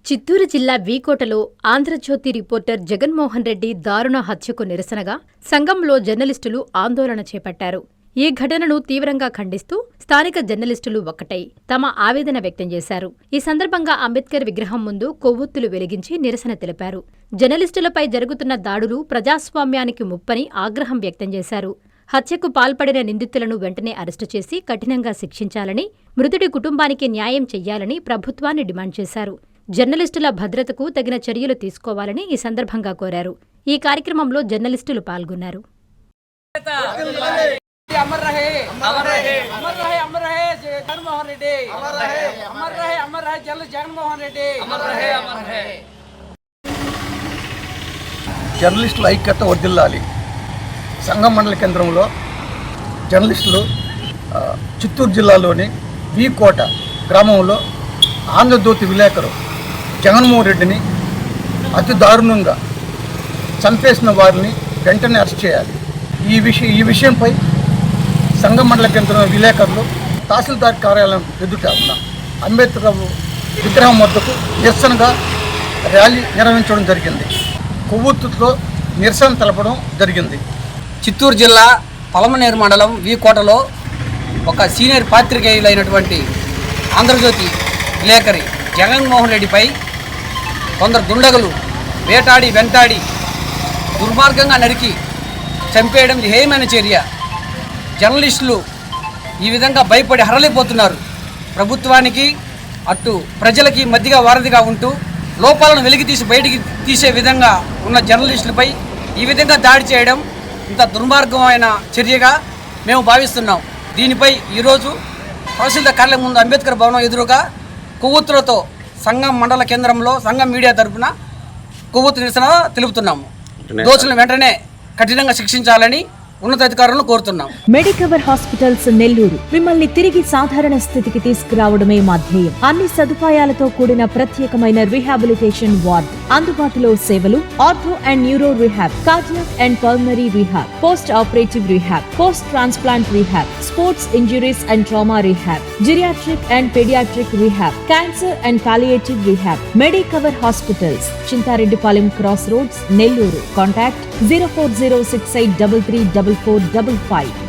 చిత్తూరు జిల్లా వీకోటలో ఆంధ్రజ్యోతి రిపోర్టర్ జగన్మోహన్ రెడ్డి దారుణ హత్యకు నిరసనగా సంఘంలో జర్నలిస్టులు ఆందోళన చేపట్టారు. ఈ ఘటనను తీవ్రంగా ఖండిస్తూ స్థానిక జర్నలిస్టులు ఒక్కటై తమ ఆవేదన వ్యక్తం చేశారు. ఈ సందర్భంగా అంబేద్కర్ విగ్రహం ముందు కొవ్వొత్తులు వెలిగించి నిరసన తెలిపారు. జర్నలిస్టులపై జరుగుతున్న దాడులు ప్రజాస్వామ్యానికి ముప్పని ఆగ్రహం వ్యక్తం చేశారు. హత్యకు పాల్పడిన నిందితులను వెంటనే అరెస్టు చేసి కఠినంగా శిక్షించాలని, మృతుడి కుటుంబానికి న్యాయం చెయ్యాలని ప్రభుత్వాన్ని డిమాండ్ చేశారు. జర్నలిస్టుల భద్రతకు తగిన చర్యలు తీసుకోవాలని ఈ సందర్భంగా కోరారు. ఈ కార్యక్రమంలో జర్నలిస్టులు పాల్గొన్నారు. జర్నలిస్టుల ఐక్యత వర్ధిల్లాలి. సంగం మండల కేంద్రంలో జర్నలిస్టులు చిత్తూరు జిల్లాలోని వీకోట గ్రామంలో ఆంధ్రజ్యోతి విలేకరు జగన్మోహన్ రెడ్డిని అతి దారుణంగా చంపేసిన వారిని వెంటనే అరెస్ట్ చేయాలి. ఈ విషయంపై సంగం మండల కేంద్రం విలేకరులు తహసీల్దార్ కార్యాలయం ఎదుట ఉన్న అంబేద్కర్ విగ్రహం వద్దకు నిరసనగా ర్యాలీ నిర్వహించడం జరిగింది. కొవ్వొత్తుతో నిరసన తెలపడం జరిగింది. చిత్తూరు జిల్లా పలమనేరు మండలం వీకోటలో ఒక సీనియర్ పాత్రికేయులైనటువంటి ఆంధ్రజ్యోతి విలేకరి జగన్మోహన్ రెడ్డిపై కొందరు దుండగులు వేటాడి వెంటాడి దుర్మార్గంగా నరికి చంపేయడం హేయమైన చర్య. జర్నలిస్టులు ఈ విధంగా భయపడి హరలిపోతున్నారు. ప్రభుత్వానికి అటు ప్రజలకి మధ్యగా వారధిగా ఉంటూ లోపాలను వెలికి బయటికి తీసే విధంగా ఉన్న జర్నలిస్టులపై ఈ విధంగా దాడి చేయడం ఇంత దుర్మార్గమైన చర్యగా మేము భావిస్తున్నాం. దీనిపై ఈరోజు తహసీల్దార్ కార్యాలయం ముందు అంబేద్కర్ భవనం ఎదురుగా కొవ్వొత్తులతో సంఘం మండల కేంద్రంలో సంఘం మీడియా తరఫున కొవ్వొత్తు నిరసన తెలుపుతున్నాము. దోషులను వెంటనే కఠినంగా శిక్షించాలని ఉన్నతాధికారులను కోరుతున్నాం. మెడికవర్ హాస్పిటల్స్ నెల్లూరు మిమ్మల్ని తిరిగి సాధారణ స్థితికి తీసుకురావడమే మా ధ్యేయం. అన్ని సదుపాయాలతో కూడిన ప్రత్యేకమైన రీహాబిలిటేషన్ వార్డ్, అందుబాటులో సేవలు ortho and neuro rehab, cardiac and pulmonary rehab, post operative rehab, post transplant rehab, sports injuries and trauma rehab, geriatric and paediatric rehab, cancer and palliative rehab. Medicover hospitals, Chintareddypalem cross roads, Nellore. Contact 0406833455.